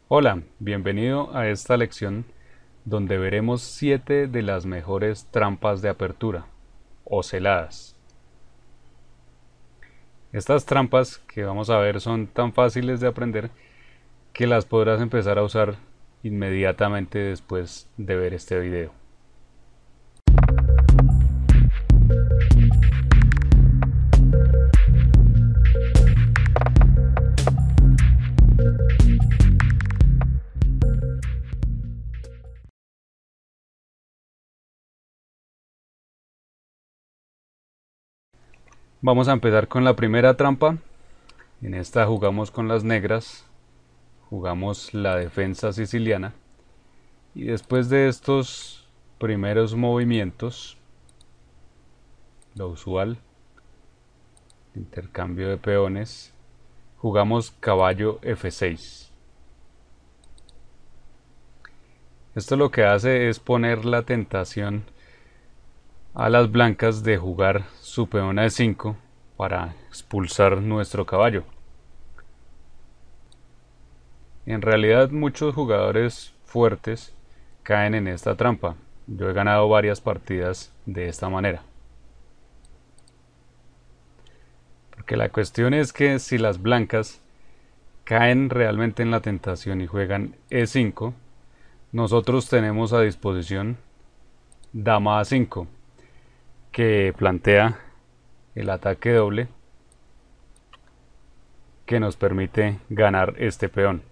Hola, bienvenido a esta lección donde veremos 7 de las mejores trampas de apertura o celadas. Estas trampas que vamos a ver son tan fáciles de aprender que las podrás empezar a usar inmediatamente después de ver este video. Vamos a empezar con la primera trampa. En esta jugamos con las negras, jugamos la defensa siciliana y después de estos primeros movimientos, lo usual, intercambio de peones, jugamos caballo F6. Esto lo que hace es poner la tentación a las blancas de jugar su peón a E5 para expulsar nuestro caballo. En realidad muchos jugadores fuertes caen en esta trampa. Yo he ganado varias partidas de esta manera. Porque la cuestión es que si las blancas caen realmente en la tentación y juegan E5, nosotros tenemos a disposición dama A5, que plantea el ataque doble que nos permite ganar este peón.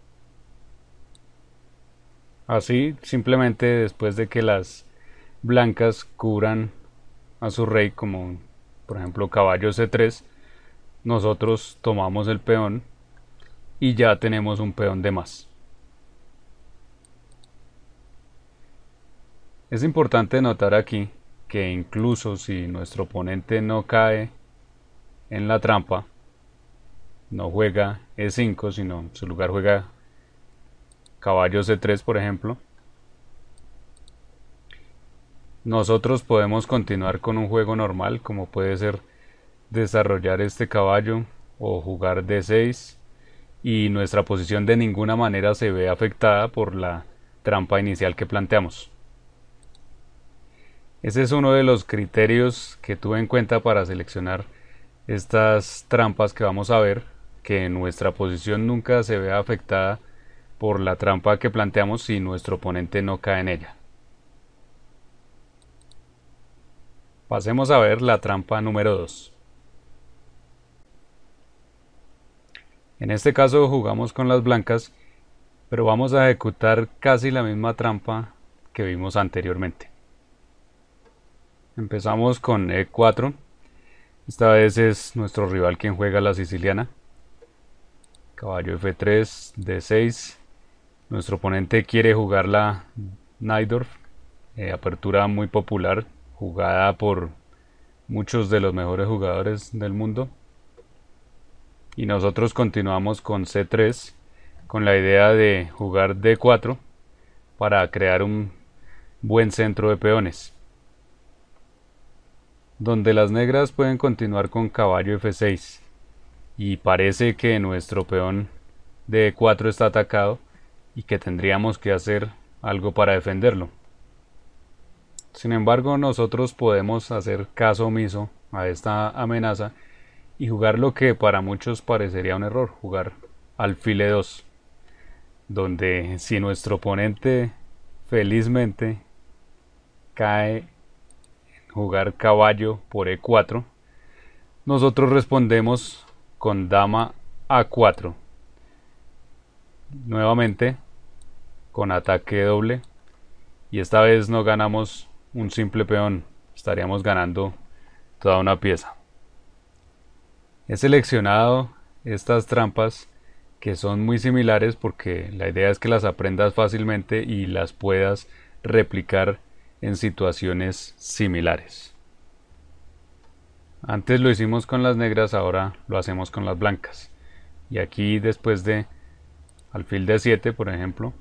Así, simplemente después de que las blancas cubran a su rey, como por ejemplo caballo C3, nosotros tomamos el peón y ya tenemos un peón de más. Es importante notar aquí que incluso si nuestro oponente no cae en la trampa, no juega E5, sino en su lugar juega caballo C3, por ejemplo, nosotros podemos continuar con un juego normal, como puede ser desarrollar este caballo o jugar D6, y nuestra posición de ninguna manera se ve afectada por la trampa inicial que planteamos. Ese es uno de los criterios que tuve en cuenta para seleccionar estas trampas que vamos a ver, que nuestra posición nunca se vea afectada por la trampa que planteamos si nuestro oponente no cae en ella. Pasemos a ver la trampa número 2. En este caso jugamos con las blancas, pero vamos a ejecutar casi la misma trampa que vimos anteriormente. Empezamos con E4. Esta vez es nuestro rival quien juega la siciliana. Caballo F3, D6. Nuestro oponente quiere jugar la Najdorf, apertura muy popular, jugada por muchos de los mejores jugadores del mundo. Y nosotros continuamos con C3, con la idea de jugar D4 para crear un buen centro de peones, donde las negras pueden continuar con caballo F6 y parece que nuestro peón de E4 está atacado y que tendríamos que hacer algo para defenderlo. Sin embargo, nosotros podemos hacer caso omiso a esta amenaza y jugar lo que para muchos parecería un error, jugar alfil E2, donde si nuestro oponente felizmente cae en jugar caballo por E4, nosotros respondemos con dama A4, nuevamente con ataque doble, y esta vez no ganamos un simple peón, estaríamos ganando toda una pieza. He seleccionado estas trampas que son muy similares porque la idea es que las aprendas fácilmente y las puedas replicar en situaciones similares. Antes lo hicimos con las negras, ahora lo hacemos con las blancas. Y aquí después de alfil D7, por ejemplo,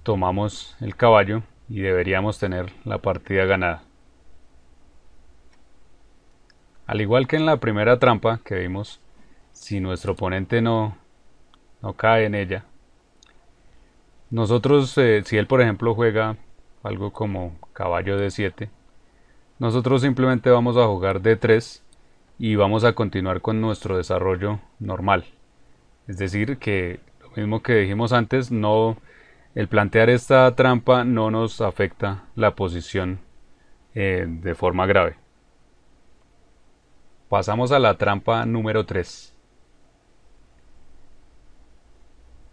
tomamos el caballo y deberíamos tener la partida ganada. Al igual que en la primera trampa que vimos, si nuestro oponente no cae en ella, Nosotros, si él por ejemplo juega algo como caballo D7, nosotros simplemente vamos a jugar D3 y vamos a continuar con nuestro desarrollo normal. Es decir, que lo mismo que dijimos antes, no, el plantear esta trampa no nos afecta la posición de forma grave. Pasamos a la trampa número 3.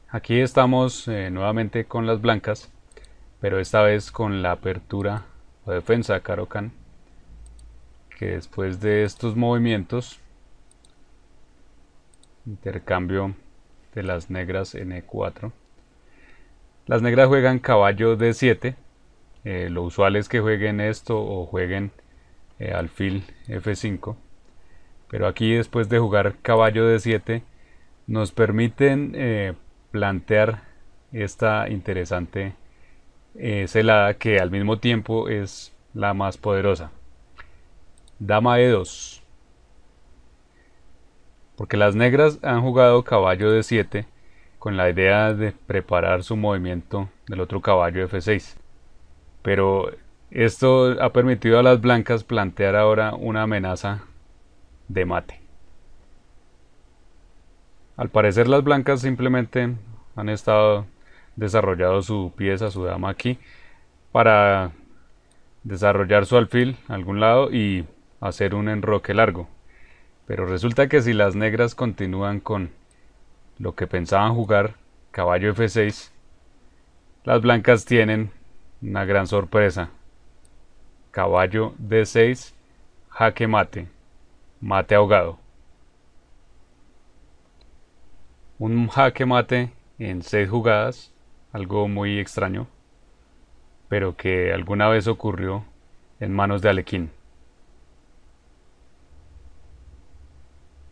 Aquí estamos nuevamente con las blancas, pero esta vez con la apertura o defensa de Caro-Kann, que después de estos movimientos, intercambio de las negras en E4, las negras juegan caballo D7, lo usual es que jueguen esto o jueguen alfil F5, pero aquí después de jugar caballo D7 nos permiten plantear esta interesante celada que al mismo tiempo es la más poderosa. Dama E2. Porque las negras han jugado caballo D7 con la idea de preparar su movimiento del otro caballo F6. Pero esto ha permitido a las blancas plantear ahora una amenaza de mate. Al parecer las blancas simplemente han estado desarrollando su pieza, su dama aquí, para desarrollar su alfil a algún lado y hacer un enroque largo. Pero resulta que si las negras continúan con lo que pensaban jugar, caballo F6, las blancas tienen una gran sorpresa. Caballo D6, jaque mate, mate ahogado. Un jaque mate en 6 jugadas, algo muy extraño, pero que alguna vez ocurrió en manos de Alekhine.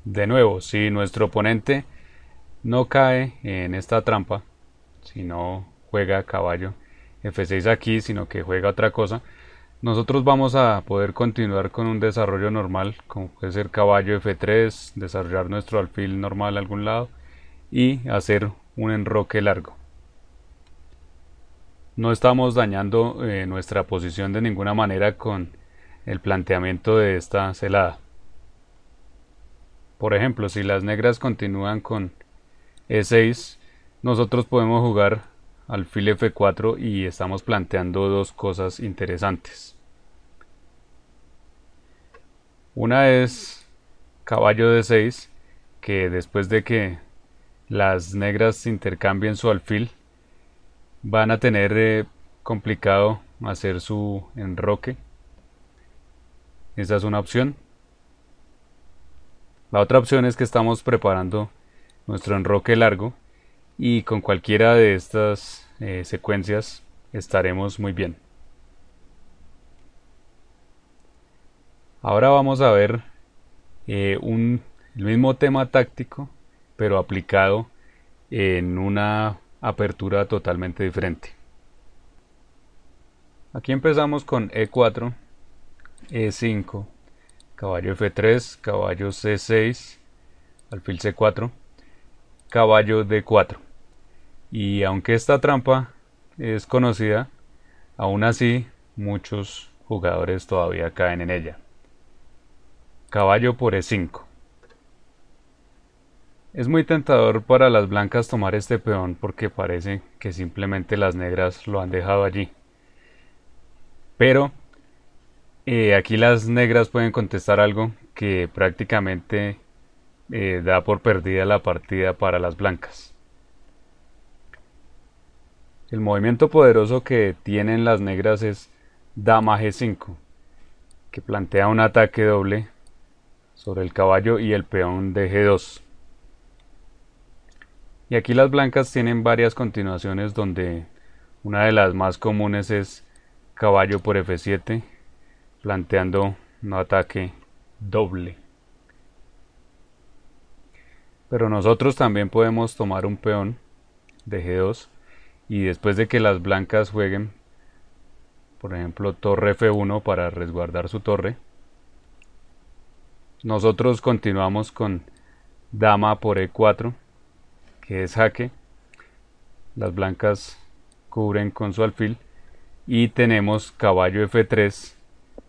De nuevo, si nuestro oponente no cae en esta trampa, si no juega caballo F6 aquí, sino que juega otra cosa, nosotros vamos a poder continuar con un desarrollo normal, como puede ser caballo F3, desarrollar nuestro alfil normal a algún lado y hacer un enroque largo. No estamos dañando nuestra posición de ninguna manera con el planteamiento de esta celada. Por ejemplo, si las negras continúan con E6, nosotros podemos jugar alfil F4 y estamos planteando dos cosas interesantes. Una es caballo D6, que después de que las negras intercambien su alfil, van a tener complicado hacer su enroque. Esa es una opción. La otra opción es que estamos preparando nuestro enroque largo y con cualquiera de estas secuencias estaremos muy bien. Ahora vamos a ver el mismo tema táctico, pero aplicado en una apertura totalmente diferente. Aquí empezamos con E4, E5, caballo F3, caballo C6, alfil C4, caballo D4. Y aunque esta trampa es conocida, aún así muchos jugadores todavía caen en ella. Caballo por E5. Es muy tentador para las blancas tomar este peón porque parece que simplemente las negras lo han dejado allí. Pero aquí las negras pueden contestar algo que prácticamente da por perdida la partida para las blancas. El movimiento poderoso que tienen las negras es dama G5, que plantea un ataque doble sobre el caballo y el peón de G2. Y aquí las blancas tienen varias continuaciones donde una de las más comunes es caballo por F7, planteando un ataque doble. Pero nosotros también podemos tomar un peón de G2 y después de que las blancas jueguen, por ejemplo, torre F1 para resguardar su torre, nosotros continuamos con dama por E4, que es jaque. Las blancas cubren con su alfil, y tenemos caballo F3,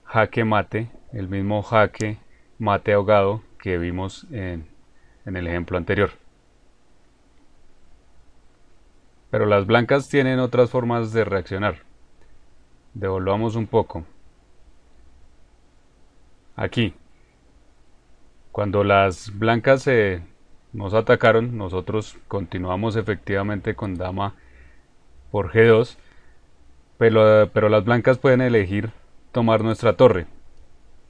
jaque mate, el mismo jaque mate ahogado que vimos en el ejemplo anterior. Pero las blancas tienen otras formas de reaccionar. Devolvamos un poco. Aquí, cuando las blancas nos atacaron, nosotros continuamos efectivamente con dama por G2, pero las blancas pueden elegir tomar nuestra torre.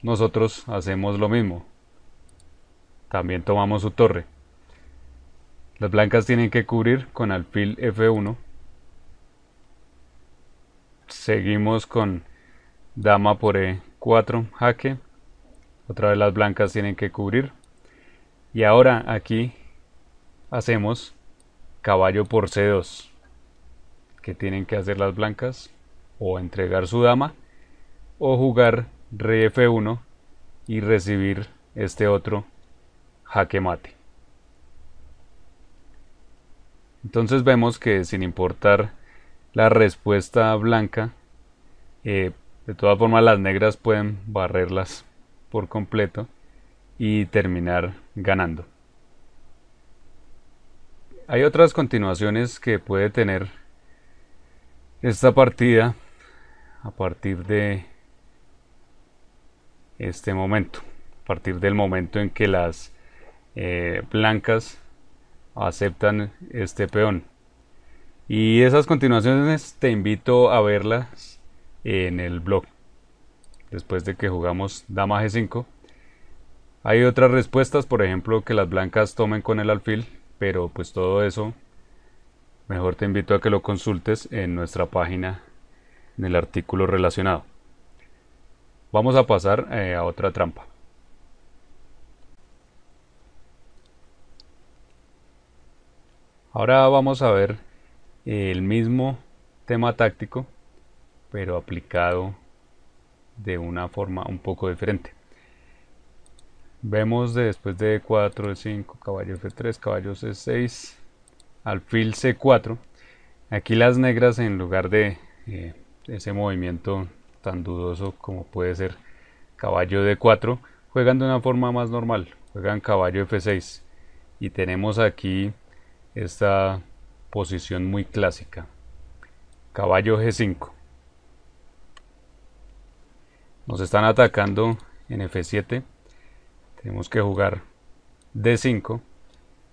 Nosotros hacemos lo mismo. También tomamos su torre. Las blancas tienen que cubrir con alfil F1. Seguimos con dama por E4, jaque. Otra vez las blancas tienen que cubrir. Y ahora aquí hacemos caballo por C2. ¿Qué tienen que hacer las blancas? O entregar su dama, o jugar rey F1 y recibir este otro jaque mate. Entonces vemos que sin importar la respuesta blanca, de todas formas las negras pueden barrerlas por completo y terminar ganando. Hay otras continuaciones que puede tener esta partida a partir de este momento, a partir del momento en que las blancas aceptan este peón. Y esas continuaciones te invito a verlas en el blog. Después de que jugamos dama G5, hay otras respuestas, por ejemplo que las blancas tomen con el alfil, pero pues todo eso mejor te invito a que lo consultes en nuestra página en el artículo relacionado. Vamos a pasar a otra trampa. Ahora vamos a ver el mismo tema táctico, pero aplicado de una forma un poco diferente. Vemos después de E4, E5, caballo F3, caballo C6, alfil C4. Aquí las negras, en lugar de ese movimiento tan dudoso como puede ser caballo D4, juegan de una forma más normal, juegan caballo F6, y tenemos aquí esta posición muy clásica, caballo G5. Nos están atacando en F7, tenemos que jugar D5,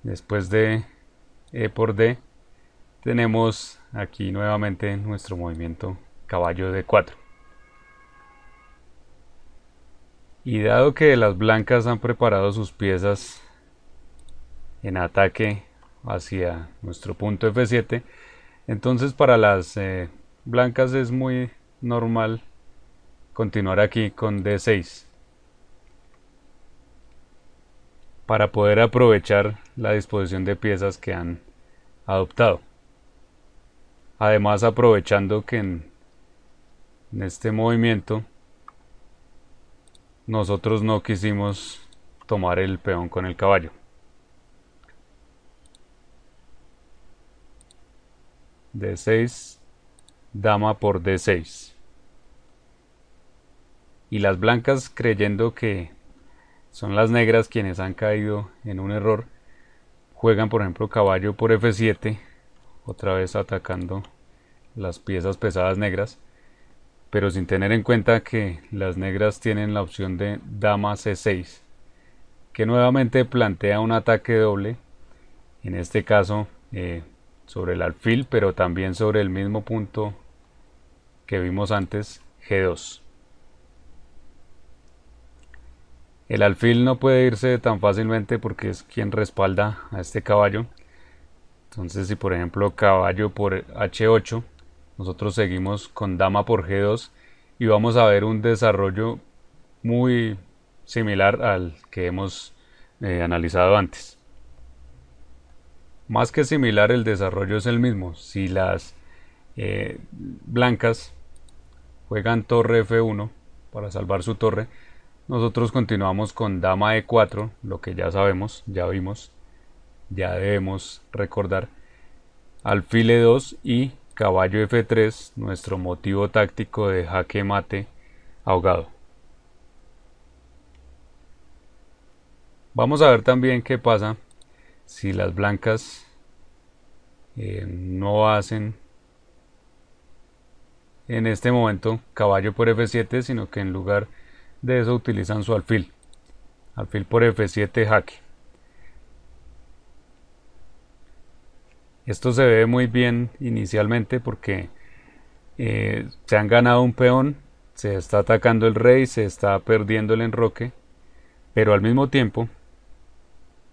después de E por D tenemos aquí nuevamente nuestro movimiento caballo D4. Y dado que las blancas han preparado sus piezas en ataque hacia nuestro punto F7, entonces para las blancas es muy normal continuar aquí con D6 para poder aprovechar la disposición de piezas que han adoptado. Además, aprovechando que en este movimiento nosotros no quisimos tomar el peón con el caballo. D6, dama por D6. Y las blancas, creyendo que son las negras quienes han caído en un error, juegan por ejemplo caballo por F7, otra vez atacando las piezas pesadas negras, pero sin tener en cuenta que las negras tienen la opción de dama C6, que nuevamente plantea un ataque doble, en este caso sobre el alfil, pero también sobre el mismo punto que vimos antes, G2. El alfil no puede irse tan fácilmente porque es quien respalda a este caballo. Entonces, si por ejemplo caballo por H8, nosotros seguimos con dama por G2 y vamos a ver un desarrollo muy similar al que hemos analizado antes. Más que similar, el desarrollo es el mismo. Si las blancas juegan torre F1 para salvar su torre, nosotros continuamos con dama E4, lo que ya sabemos, ya vimos, ya debemos recordar, alfil E2 y caballo F3, nuestro motivo táctico de jaque mate ahogado. Vamos a ver también qué pasa si las blancas no hacen en este momento caballo por F7, sino que en lugar de eso utilizan su alfil por F7 jaque. Esto se ve muy bien inicialmente porque se han ganado un peón, se está atacando el rey, se está perdiendo el enroque, pero al mismo tiempo,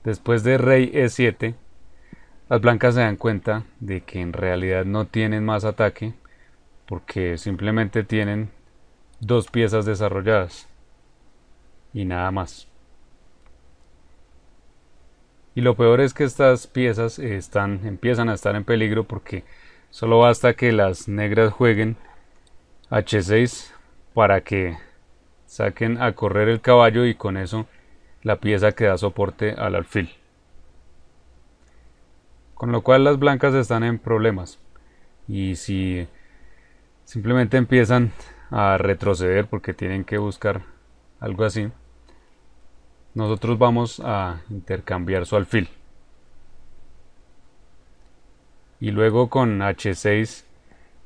después de rey E7, las blancas se dan cuenta de que en realidad no tienen más ataque porque simplemente tienen dos piezas desarrolladas y nada más. Y lo peor es que estas piezas empiezan a estar en peligro porque solo basta que las negras jueguen H6 para que saquen a correr el caballo y con eso la pieza que da soporte al alfil. Con lo cual las blancas están en problemas. Y si simplemente empiezan a retroceder porque tienen que buscar algo así, nosotros vamos a intercambiar su alfil. Y luego con H6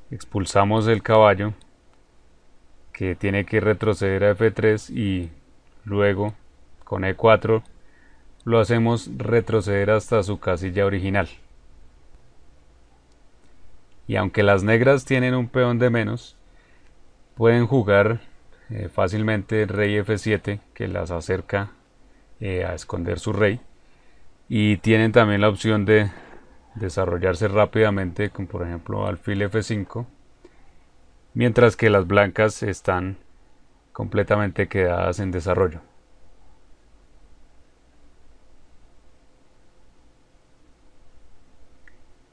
expulsamos el caballo que tiene que retroceder a F3 y luego con E4 lo hacemos retroceder hasta su casilla original. Y aunque las negras tienen un peón de menos, pueden jugar fácilmente rey F7 que las acerca a esconder su rey, y tienen también la opción de desarrollarse rápidamente con por ejemplo alfil F5, mientras que las blancas están completamente quedadas en desarrollo.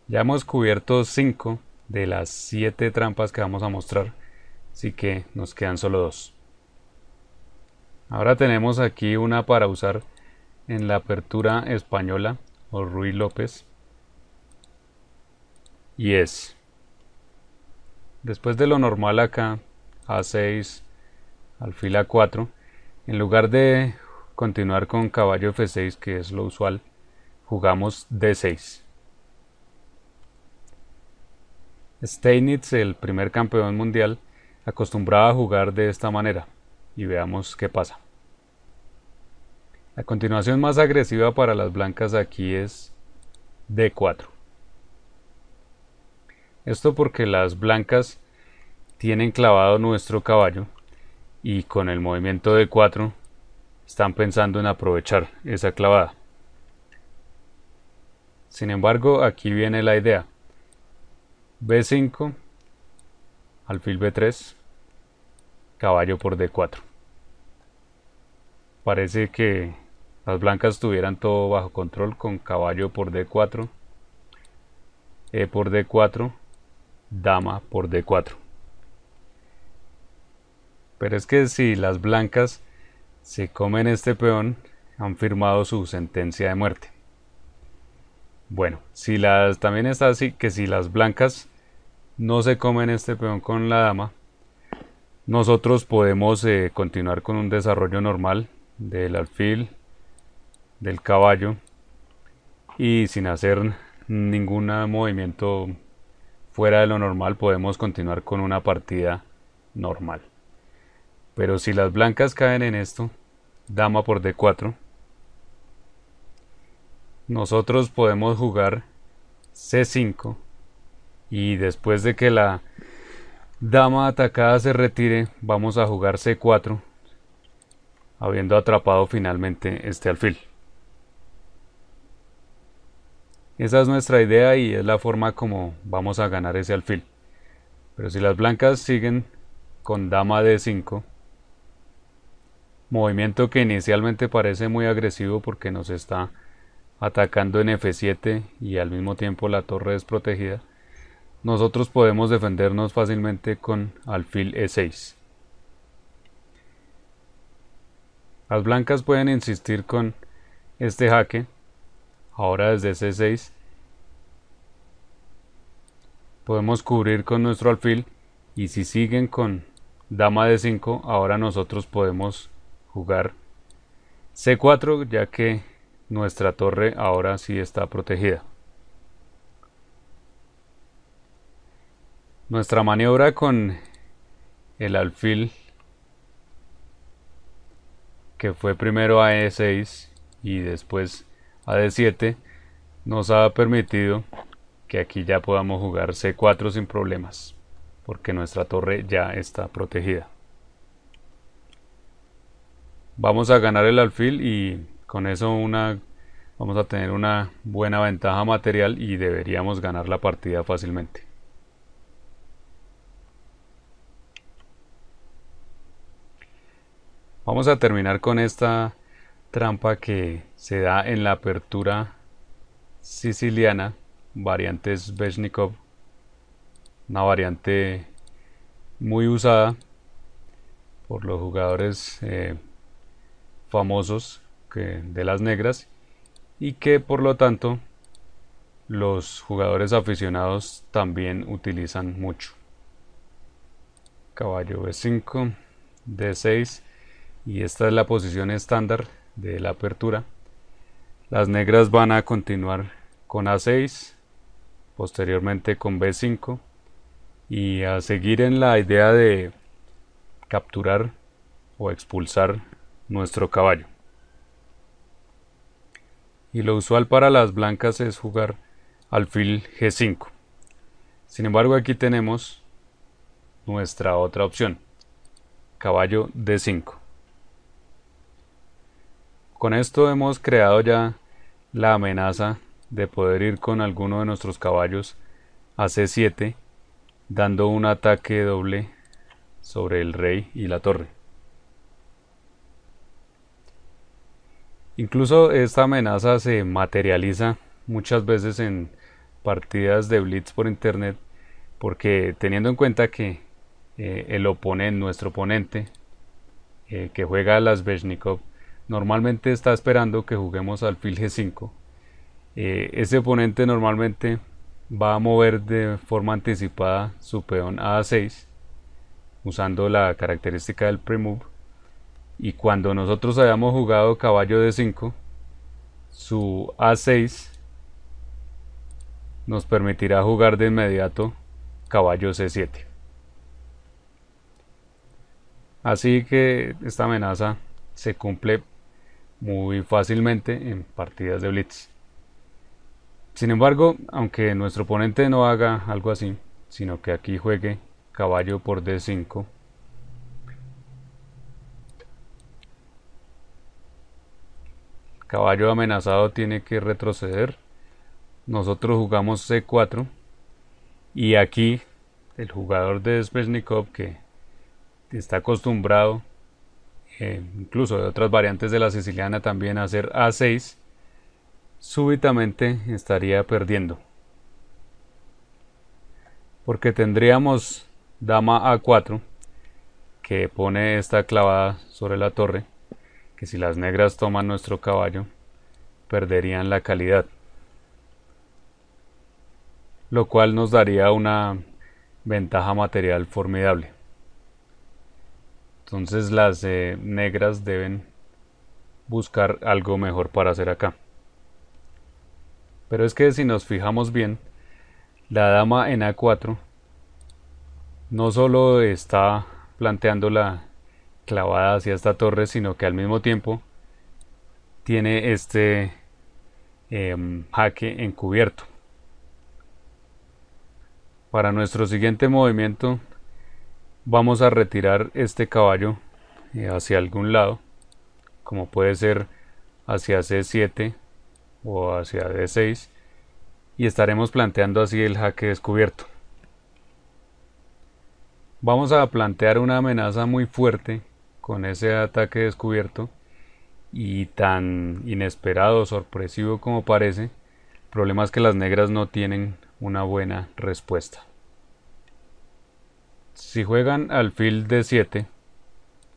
Ya hemos cubierto 5 de las 7 trampas que vamos a mostrar, así que nos quedan solo 2. Ahora tenemos aquí una para usar en la apertura española o Ruy López, y es, después de lo normal acá, A6, alfil A4, en lugar de continuar con caballo F6, que es lo usual, jugamos D6. Steinitz, el primer campeón mundial, acostumbraba a jugar de esta manera, y veamos qué pasa. La continuación más agresiva para las blancas aquí es D4. Esto porque las blancas tienen clavado nuestro caballo y con el movimiento D4 están pensando en aprovechar esa clavada. Sin embargo, aquí viene la idea. B5, alfil B3, caballo por D4. Parece que las blancas tuvieran todo bajo control con caballo por D4, E por D4, dama por D4. Pero es que si las blancas se comen este peón, han firmado su sentencia de muerte. Bueno, también está así que si las blancas no se comen este peón con la dama, nosotros podemos continuar con un desarrollo normal del alfil, del caballo, y sin hacer ningún movimiento fuera de lo normal podemos continuar con una partida normal. Pero si las blancas caen en esto, dama por D4, nosotros podemos jugar C5 y después de que la dama atacada se retire, vamos a jugar C4, habiendo atrapado finalmente este alfil. Esa es nuestra idea y es la forma como vamos a ganar ese alfil. Pero si las blancas siguen con dama D5, movimiento que inicialmente parece muy agresivo porque nos está atacando en F7 y al mismo tiempo la torre es protegida, nosotros podemos defendernos fácilmente con alfil E6. Las blancas pueden insistir con este jaque, ahora desde C6, podemos cubrir con nuestro alfil, y si siguen con dama de 5, ahora nosotros podemos jugar C4, ya que nuestra torre ahora sí está protegida. Nuestra maniobra con el alfil, que fue primero a E6 y después a D7, nos ha permitido que aquí ya podamos jugar C4 sin problemas, porque nuestra torre ya está protegida. Vamos a ganar el alfil y con eso vamos a tener una buena ventaja material y deberíamos ganar la partida fácilmente. Vamos a terminar con esta trampa que se da en la apertura siciliana, variante Sveshnikov, una variante muy usada por los jugadores famosos de las negras, y que por lo tanto los jugadores aficionados también utilizan mucho. Caballo B5, D6, y esta es la posición estándar de la apertura. Las negras van a continuar con A6, posteriormente con B5, y a seguir en la idea de capturar o expulsar nuestro caballo. Y lo usual para las blancas es jugar alfil G5. Sin embargo, aquí tenemos nuestra otra opción, caballo D5. Con esto hemos creado ya la amenaza de poder ir con alguno de nuestros caballos a C7, dando un ataque doble sobre el rey y la torre. Incluso esta amenaza se materializa muchas veces en partidas de blitz por internet, porque teniendo en cuenta que nuestro oponente, que juega a las Sveshnikov, normalmente está esperando que juguemos alfil G5. Ese oponente normalmente va a mover de forma anticipada su peón a A6, usando la característica del pre-move, y cuando nosotros hayamos jugado caballo D5, su A6 nos permitirá jugar de inmediato caballo C7. Así que esta amenaza se cumple muy fácilmente en partidas de blitz. Sin embargo, aunque nuestro oponente no haga algo así, sino que aquí juegue caballo por D5, caballo amenazado tiene que retroceder. Nosotros jugamos C4, y aquí el jugador de Sveshnikov, que está acostumbrado incluso de otras variantes de la siciliana también a hacer A6, súbitamente estaría perdiendo, porque tendríamos dama A4, que pone esta clavada sobre la torre, que si las negras toman nuestro caballo perderían la calidad, lo cual nos daría una ventaja material formidable. Entonces las negras deben buscar algo mejor para hacer acá. Pero es que si nos fijamos bien, la dama en A4 no solo está planteando la clavada hacia esta torre, sino que al mismo tiempo tiene este jaque encubierto. Para nuestro siguiente movimiento vamos a retirar este caballo hacia algún lado, como puede ser hacia C7 o hacia D6, y estaremos planteando así el jaque descubierto. Vamos a plantear una amenaza muy fuerte con ese ataque descubierto, y tan inesperado, sorpresivo como parece, el problema es que las negras no tienen una buena respuesta. Si juegan alfil D7,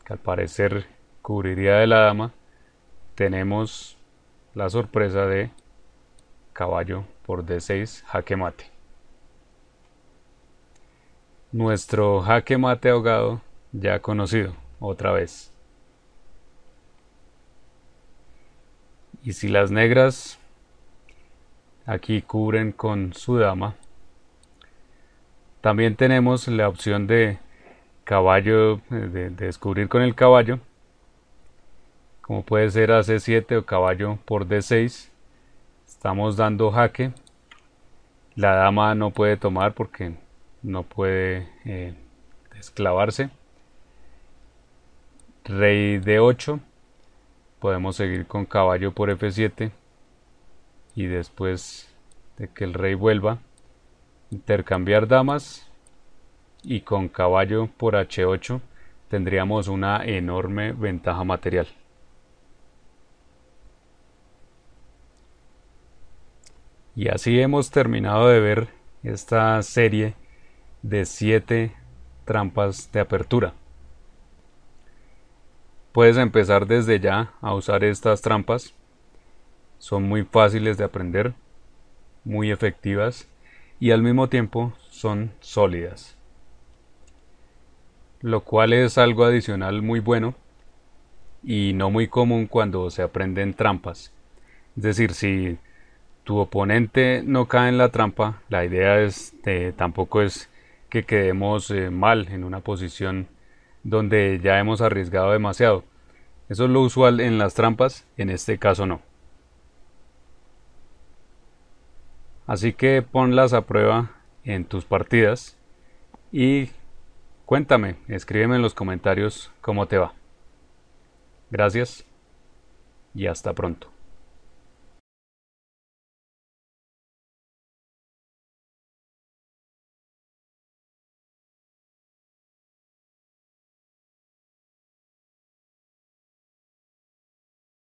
que al parecer cubriría de la dama, tenemos la sorpresa de caballo por D6, jaque mate. nuestro jaque mate ahogado ya conocido otra vez. Y si las negras aquí cubren con su dama, también tenemos la opción de caballo, de descubrir con el caballo, como puede ser a C7 o caballo por D6. Estamos dando jaque. La dama no puede tomar porque no puede desclavarse. Rey D8. Podemos seguir con caballo por F7 y después de que el rey vuelva, intercambiar damas, y con caballo por H8 tendríamos una enorme ventaja material. Y así hemos terminado de ver esta serie de 7 trampas de apertura. Puedes empezar desde ya a usar estas trampas. Son muy fáciles de aprender, muy efectivas y al mismo tiempo son sólidas, lo cual es algo adicional muy bueno y no muy común cuando se aprenden trampas. Es decir, si tu oponente no cae en la trampa, la idea tampoco es que quedemos mal en una posición donde ya hemos arriesgado demasiado. Eso es lo usual en las trampas, en este caso no. Así que ponlas a prueba en tus partidas y cuéntame, escríbeme en los comentarios cómo te va. Gracias y hasta pronto.